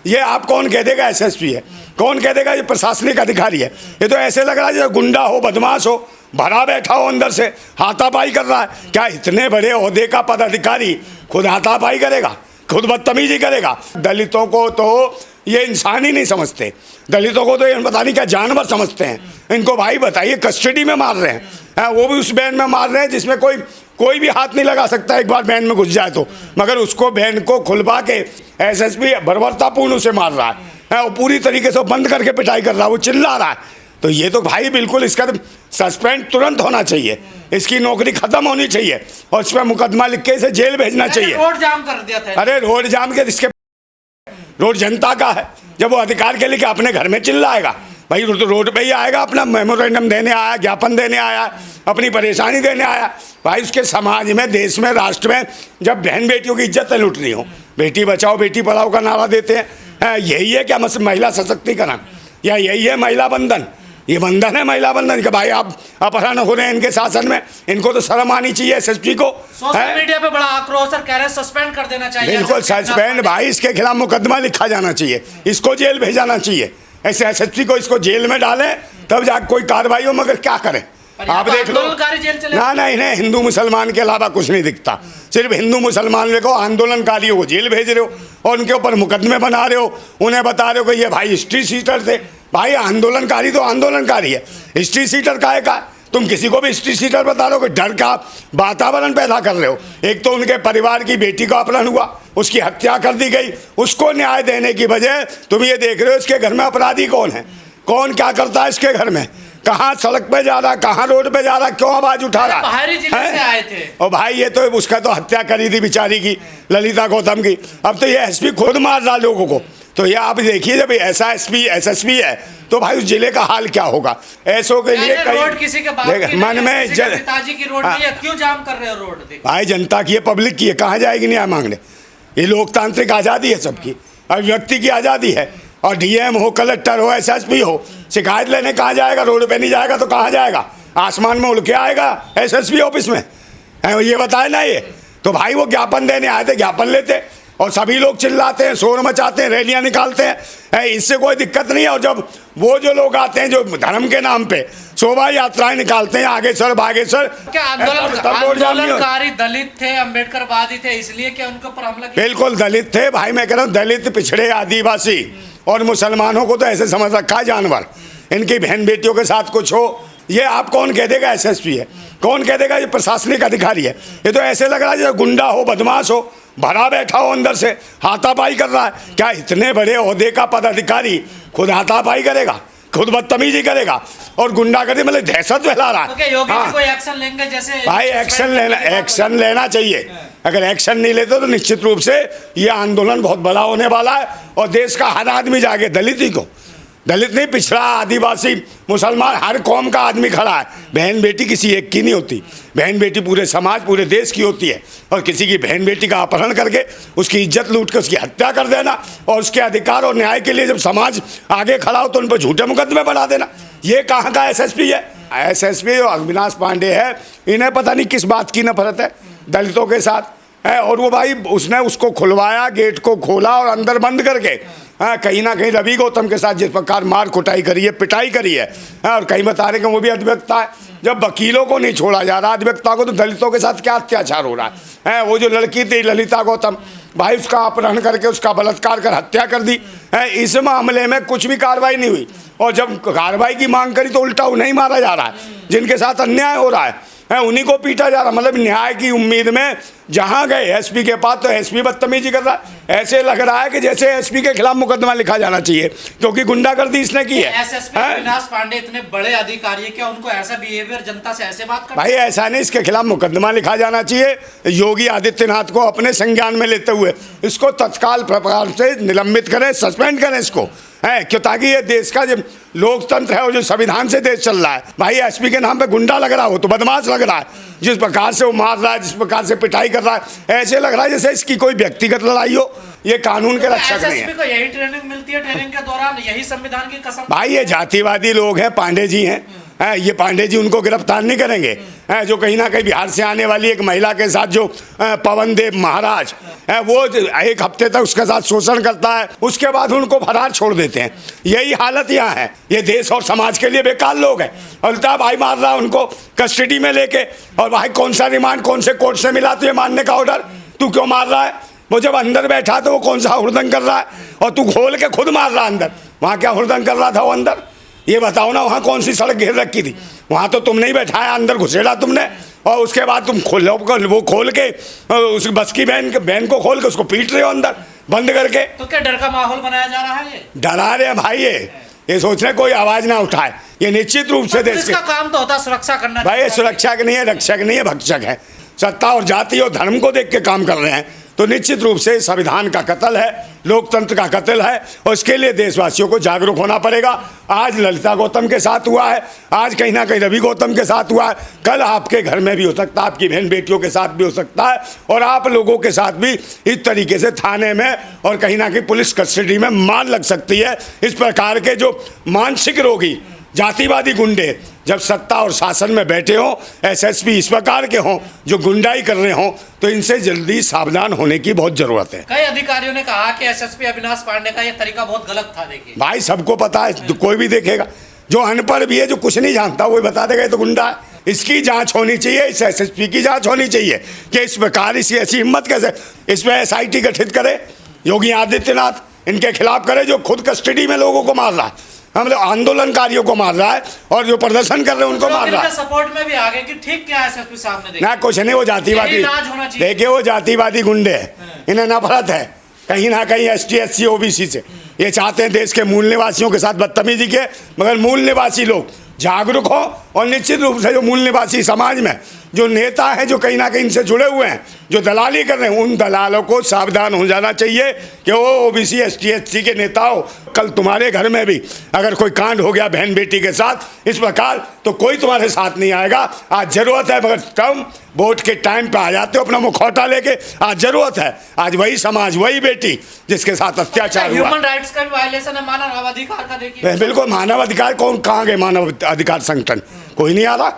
ये आप कौन कह देगा एसएसपी है, कौन कह देगा ये प्रशासनिक अधिकारी है। ये तो ऐसे लग रहा है जैसे गुंडा हो, बदमाश हो, भरा बैठा हो अंदर से, हाथापाई कर रहा है। क्या इतने बड़े ओहदे का पदाधिकारी खुद हाथापाई करेगा, खुद बदतमीजी करेगा? दलितों को तो ये इंसान ही नहीं समझते, दलितों को तो ये पता नहीं क्या जानवर समझते हैं। इनको भाई बताइए, कस्टडी में मार रहे हैं, वो भी उस वैन में मार रहे हैं जिसमें कोई भी हाथ नहीं लगा सकता एक बार वैन में घुस जाए तो, मगर उसको वैन को खुलवा के एसएसपी बर्बरतापूर्ण उसे मार रहा है, वो पूरी तरीके से बंद करके पिटाई कर रहा है, वो चिल्ला रहा है। तो ये तो भाई बिल्कुल इसका सस्पेंड तुरंत होना चाहिए, इसकी नौकरी खत्म होनी चाहिए और इस पर मुकदमा लिख के इसे जेल भेजना चाहिए। रोड जाम कर दिया था। अरे रोड जाम के इसके रोड जनता का है, जब वो अधिकार के लिए कि अपने घर में चिल्लाएगा, भाई तो रोड पे ही आएगा, अपना मेमोरेंडम देने आया, ज्ञापन देने आया, अपनी परेशानी देने आया। भाई उसके समाज में, देश में, राष्ट्र में जब बहन बेटियों की इज्जत लूट रही हो, बेटी बचाओ बेटी पढ़ाओ का नारा देते हैं, यही है क्या महिला सशक्तिकरण, या यही है महिला बंधन? ये बंधन है महिला बंधन का? भाई आप अपहरण हो रहे हैं इनके शासन में, इनको तो शर्म आनी चाहिए एसएसपी को। सोशल मीडिया पे बड़ा आक्रोश और कह रहे हैं सस्पेंड कर देना चाहिए। बिल्कुल सस्पेंड भाई, इसके खिलाफ मुकदमा लिखा जाना चाहिए, इसको जेल भेजाना चाहिए। ऐसे एसएसपी को इसको जेल में डालें तब जाकर कोई कार्रवाई हो, मगर क्या करें आप देख लो ना, इन्हें हिंदू मुसलमान के अलावा कुछ नहीं दिखता। सिर्फ हिंदू मुसलमान को, आंदोलनकारियों को जेल भेज रहे हो और उनके ऊपर मुकदमे बना रहे हो, उन्हें बता रहे हो कि ये भाई हिस्ट्री सीटर थे। भाई आंदोलनकारी तो आंदोलनकारी है, हिस्ट्री सीटर काहे का? तुम किसी को भी हिस्ट्री सीटर बता रहे हो कि डर का वातावरण पैदा कर रहे हो। एक तो उनके परिवार की बेटी का अपहरण हुआ, उसकी हत्या कर दी गई, उसको न्याय देने की बजाय तुम ये देख रहे हो इसके घर में अपराधी कौन है, कौन क्या करता है इसके घर में, कहाँ सड़क पे जा रहा, कहाँ रोड पे जा रहा, क्यों आवाज उठा रहा? बाहरी जिले से आए थे। और भाई ये तो उसका तो हत्या करी थी बेचारी की, ललिता गौतम की। अब तो ये एसपी खुद मार रहा लोगों को। तो ये आप देखिए, जब ऐसा एसएसपी है तो भाई उस जिले का हाल क्या होगा? ऐसों के लिए रोड किसी के बाप की मन में पिताजी की रोड नहीं है, क्यों जाम कर रहे हो रोड? भाई जनता की है, पब्लिक की है, कहाँ जाएगी न्याय मांगने? ये लोकतांत्रिक आज़ादी है सबकी, अभिव्यक्ति की आज़ादी है। और डीएम हो, कलेक्टर हो, एसएसपी हो, शिकायत लेने कहाँ जाएगा? रोड पे नहीं जाएगा तो कहाँ जाएगा? आसमान में उड़ के आएगा एसएसपी ऑफिस में? ये बताए ना ये। तो भाई वो ज्ञापन देने आए थे, ज्ञापन लेते और सभी लोग चिल्लाते हैं, शोर मचाते हैं, रैलियां निकालते हैं, इससे कोई दिक्कत नहीं है। और जब वो जो लोग आते हैं जो धर्म के नाम पे शोभा यात्राएं निकालते हैं, आगेसर बागेसर, क्या आंदोलनकारी दलित थे, अम्बेडकरवादी थे, इसलिए क्या उनके ऊपर हमला किया? बिल्कुल दलित थे भाई, मैं कह रहा हूँ दलित, पिछड़े, आदिवासी और मुसलमानों को तो ऐसे समझ रखा है जानवर। इनकी बहन बेटियों के साथ कुछ हो, ये आप कौन कह देगा एसएसपी है, कौन कह देगा ये प्रशासनिक अधिकारी है? ये तो ऐसे लग रहा है जैसे गुंडा हो, बदमाश हो, भरा बैठा हो अंदर से, हाथापाई कर रहा है। क्या इतने बड़े ओहदे का पदाधिकारी खुद हाथापाई करेगा, खुद बदतमीजी करेगा और गुंडागर्दी मतलब दहशत फैला रहा है? योगी कोई एक्शन लेंगे? जैसे भाई एक्शन लेना चाहिए। अगर एक्शन नहीं लेते तो निश्चित रूप से ये आंदोलन बहुत बड़ा होने वाला है और देश का हर आदमी जाके, दलित ही को, दलित नहीं, पिछड़ा, आदिवासी, मुसलमान, हर कौम का आदमी खड़ा है। बहन बेटी किसी एक की नहीं होती, बहन बेटी पूरे समाज, पूरे देश की होती है। और किसी की बहन बेटी का अपहरण करके उसकी इज्जत लूट के उसकी हत्या कर देना और उसके अधिकार और न्याय के लिए जब समाज आगे खड़ा हो तो उन पर झूठे मुकदमे बना देना, ये कहाँ का एसएसपी है? एसएसपी जो अविनाश पांडे है, इन्हें पता नहीं किस बात की नफरत है दलितों के साथ है। और वो भाई उसने उसको खुलवाया, गेट को खोला और अंदर बंद करके कहीं ना कहीं रवि गौतम के साथ जिस प्रकार मार कुटाई करी है, पिटाई करी है, और कहीं बता रहे कि वो भी अधिवक्ता है। जब वकीलों को नहीं छोड़ा जा रहा अधिवक्ता को, तो दलितों के साथ क्या अत्याचार हो रहा है? वो जो लड़की थी ललिता गौतम, भाई उसका अपहरण करके उसका बलात्कार कर हत्या कर दी है। इस मामले में कुछ भी कार्रवाई नहीं हुई और जब कार्रवाई की मांग करी तो उल्टा उन्हें मारा जा रहा है जिनके साथ अन्याय हो रहा है, उन्हीं को पीटा जा रहा। मतलब न्याय की उम्मीद में जहां गए एसपी के पास तो एसपी बदतमीजी कर रहा है। ऐसे लग रहा है कि जैसे एसपी के खिलाफ मुकदमा लिखा जाना चाहिए क्योंकि गुंडागर्दी इसने की है। एसएसपी अविनाश पांडे इतने बड़े अधिकारी है, क्या उनको ऐसा बिहेवियर, जनता से ऐसे बात करते? भाई ऐसा नहीं, इसके खिलाफ मुकदमा लिखा जाना चाहिए। योगी आदित्यनाथ को अपने संज्ञान में लेते हुए इसको तत्काल प्रकार से निलंबित करें, सस्पेंड करें इसको, है क्यों? ताकि ये देश का जो लोकतंत्र है और जो संविधान से देश चल रहा है, भाई एसपी के नाम पे गुंडा लग रहा हो तो बदमाश लग रहा है। जिस प्रकार से वो मार रहा है, जिस प्रकार से पिटाई कर रहा है, ऐसे लग रहा है जैसे इसकी कोई व्यक्तिगत लड़ाई हो ये कानून के रक्षक नहीं एसएसपी है। को यही ट्रेनिंग मिलती है, ट्रेनिंग के दौरान यही संविधान की कसम। भाई ये जातिवादी लोग हैं, पांडे जी हैं, ये पांडे जी उनको गिरफ्तार नहीं करेंगे। जो कहीं ना कहीं बिहार से आने वाली एक महिला के साथ जो पवन देव महाराज वो 1 हफ्ते तक उसके साथ शोषण करता है, उसके बाद उनको फरार छोड़ देते हैं। यही हालत यहाँ है। ये देश और समाज के लिए बेकार लोग हैं। अल्ताफ भाई मार रहा है उनको कस्टडी में लेके, और भाई कौन सा रिमांड कौन से कोर्ट से मिला तुझे मारने का ऑर्डर? तू क्यों मार रहा है? वो जब अंदर बैठा तो वो कौन सा हुड़दंग कर रहा है, और तू खोल के खुद मार रहा है अंदर। वहाँ क्या हुड़दंग कर रहा था वो अंदर? ये बताओ ना, वहाँ कौन सी सड़क घेर रखी थी? वहाँ तो तुमने ही बैठाया, अंदर घुसेड़ा तुमने, और उसके बाद तुम वो खोल के उस बस की बहन को खोल के उसको पीट रहे हो अंदर बंद करके। तो क्या डर का माहौल बनाया जा रहा है? ये डरा रहे हैं भाई। ये सोच रहे कोई आवाज ना उठाए। ये निश्चित रूप से देश का काम तो होता है सुरक्षा करना। भाई ये सुरक्षक नहीं है, रक्षक नहीं है, भक्षक है। सत्ता और जाति और धर्म को देख के काम कर रहे हैं, तो निश्चित रूप से संविधान का कत्ल है, लोकतंत्र का कत्ल है, और इसके लिए देशवासियों को जागरूक होना पड़ेगा। आज ललिता गौतम के साथ हुआ है, आज कहीं ना कहीं रवि गौतम के साथ हुआ है, कल आपके घर में भी हो सकता है, आपकी बहन बेटियों के साथ भी हो सकता है, और आप लोगों के साथ भी इस तरीके से थाने में और कहीं ना कहीं पुलिस कस्टडी में मार लग सकती है। इस प्रकार के जो मानसिक रोगी जातिवादी गुंडे जब सत्ता और शासन में बैठे हों, एसएसपी इस प्रकार के हों जो गुंडाई कर रहे हों, तो इनसे जल्दी सावधान होने की बहुत जरूरत है। कई अधिकारियों ने कहा कि एसएसपी अविनाश पांडे का ये तरीका बहुत गलत था। देखिए भाई सबको पता है, तो कोई भी देखेगा, जो अनपढ़ भी है, जो कुछ नहीं जानता, वो बता देगा ये तो गुंडा है। इसकी जांच होनी चाहिए, इस एसएसपी की जांच होनी चाहिए कि इस प्रकार इसकी ऐसी हिम्मत कैसे, इसमें एसआईटी गठित करे, योगी आदित्यनाथ इनके खिलाफ करे, जो खुद कस्टडी में लोगों को मार रहा है, हम लोग आंदोलनकारियों को मार रहा है, और जो प्रदर्शन कर रहे हैं उनको मार रहा है। सपोर्ट में भी आ गए कि ठीक क्या है एसएसपी साहब ने देखा ना कुछ नहीं, वो जातिवादी देखिए, वो जातिवादी गुंडे हैं, इन्हें नफरत है कहीं ना कहीं एसटी एससी ओबीसी से। ये चाहते हैं देश के मूल निवासियों के साथ बदतमीजी के, मगर मूल निवासी लोग जागरूक हो, और निश्चित रूप से जो मूल निवासी समाज में जो नेता हैं, जो कहीं ना कहीं इनसे जुड़े हुए हैं, जो दलाली कर रहे हैं, उन दलालों को सावधान हो जाना चाहिए कि वो ओबीसी एसटी एससी के नेता हो, कल तुम्हारे घर में भी अगर कोई कांड हो गया बहन बेटी के साथ इस प्रकार, तो कोई तुम्हारे साथ नहीं आएगा। आज जरूरत है, मगर तुम वोट के टाइम पे आ जाते हो अपना मुखौटा लेके। आज जरूरत है, आज वही समाज, वही बेटी जिसके साथ अत्याचार हुआ। ह्यूमन राइट्स का वायलेशन है, मानव अधिकार का। देखिए बिल्कुल, मानव अधिकार कौन कहाँ गए? मानव अधिकार संगठन कोई नहीं आ रहा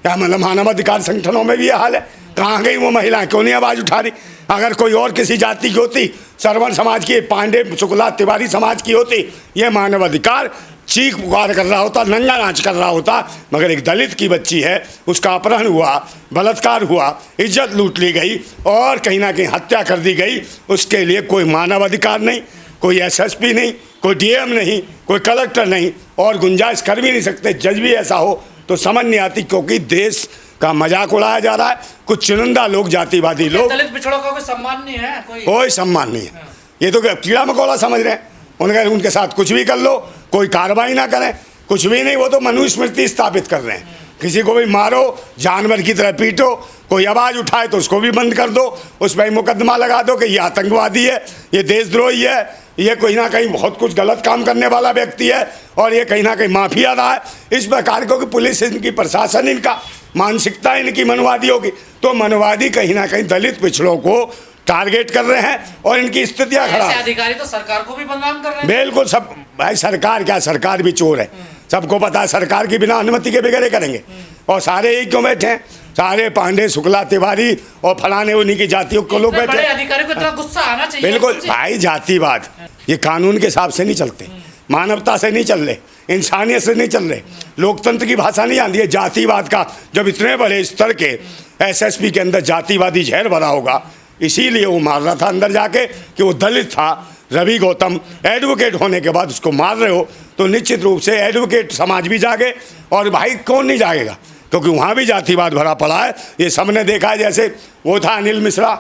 क्या? मतलब मानव अधिकार संगठनों में भी ये हाल है, कहाँ गई वो महिलाएं? क्यों नहीं आवाज उठा रही? अगर कोई और किसी जाति की होती, श्रवण समाज की, पांडे शुक्ला तिवारी समाज की होती, ये मानव अधिकार चीख पुकार कर रहा होता, नंगा नाच कर रहा होता। मगर एक दलित की बच्ची है, उसका अपहरण हुआ, बलात्कार हुआ, इज्जत लूट ली गई, और कहीं ना कहीं हत्या कर दी गई। उसके लिए कोई मानव अधिकार नहीं, कोई एसएसपी नहीं, कोई डीएम नहीं, कोई कलेक्टर नहीं, और गुंजाइश कर भी नहीं सकते। जज भी ऐसा हो तो समझ नहीं आती, क्योंकि देश का मजाक उड़ाया जा रहा है। कुछ चुनिंदा लोग, जातिवादी लोग, दलित पिछड़ों का कोई सम्मान नहीं है, कोई सम्मान नहीं है। ये तो कीड़ा मकोड़ा समझ रहे हैं। उनके साथ कुछ भी कर लो, कोई कार्रवाई ना करें, कुछ भी नहीं, वो तो मनुस्मृति स्थापित कर रहे हैं। किसी को भी मारो, जानवर की तरह पीटो, कोई आवाज़ उठाए तो उसको भी बंद कर दो, उस पर मुकदमा लगा दो कि ये आतंकवादी है, ये देशद्रोही है, ये कहीं ना कहीं बहुत कुछ गलत काम करने वाला व्यक्ति है, और ये कहीं ना कहीं माफिया रहा है। इस प्रकार को कि पुलिस इनकी, प्रशासन इनका, मानसिकता इनकी मनवादियों की, तो मनवादी कहीं ना कहीं दलित पिछड़ों को टारगेट कर रहे हैं, और इनकी स्थितियां खराब। अधिकारी तो सरकार को भी बदनाम कर रहे हैं। बिल्कुल, सब भाई सरकार क्या, सरकार भी चोर है, सबको पता है। सरकार की बिना अनुमति के वगैरह करेंगे, और सारे एक क्यों बैठे हैं? सारे पांडे शुक्ला तिवारी और फलाने उन्हीं की जातियों को लोग बैठे। अधिकारी को इतना गुस्सा आना चाहिए। बिल्कुल भाई, जातिवाद ये कानून के हिसाब से नहीं चलते, मानवता से नहीं चल रहे, इंसानियत से नहीं चल रहे, लोकतंत्र की भाषा नहीं आती है। जातिवाद का जब इतने बड़े स्तर के एसएसपी के अंदर जातिवादी जहर भरा होगा, इसीलिए वो मार रहा था अंदर जाके कि वो दलित था। रवि गौतम एडवोकेट होने के बाद उसको मार रहे हो, तो निश्चित रूप से एडवोकेट समाज भी जागे, और भाई कौन नहीं जागेगा, क्योंकि वहाँ भी जातिवाद भरा पड़ा है। ये सबने देखा है, जैसे वो था अनिल मिश्रा,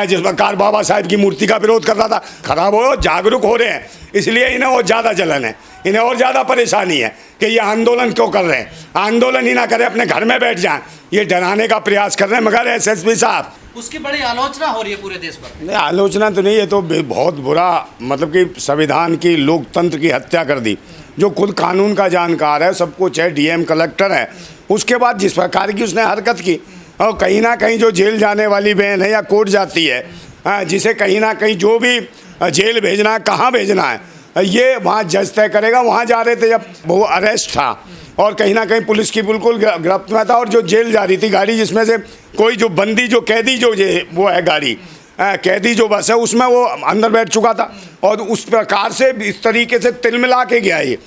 जिस प्रकार बाबा साहब की मूर्ति का विरोध कर रहा था। खराब हो, जागरूक हो रहे हैं, इसलिए इन्हें और ज़्यादा जलन है, इन्हें और ज़्यादा परेशानी है कि ये आंदोलन क्यों कर रहे हैं। आंदोलन ही ना करें, अपने घर में बैठ जाएं, ये डराने का प्रयास कर रहे हैं। मगर एसएसपी साहब, उसकी बड़ी आलोचना हो रही है पूरे देश भर। नहीं, आलोचना तो नहीं, ये तो बहुत बुरा, मतलब कि संविधान की, लोकतंत्र की हत्या कर दी। जो खुद कानून का जानकार है, सब कुछ है, डीएम कलेक्टर है, उसके बाद जिस प्रकार की उसने हरकत की, और कहीं ना कहीं जो जेल जाने वाली बहन है या कोर्ट जाती है, जिसे कहीं ना कहीं जो भी जेल भेजना है, कहाँ भेजना है, ये वहाँ जज तय करेगा। वहाँ जा रहे थे जब वो अरेस्ट था और कहीं ना कहीं पुलिस की बिल्कुल गिरफ्त में था, और जो जेल जा रही थी गाड़ी, जिसमें से कोई जो बंदी जो कैदी जो वो है गाड़ी, कैदी जो बस है उसमें वो अंदर बैठ चुका था, और उस प्रकार से इस तरीके से तिलमिला के गया ये।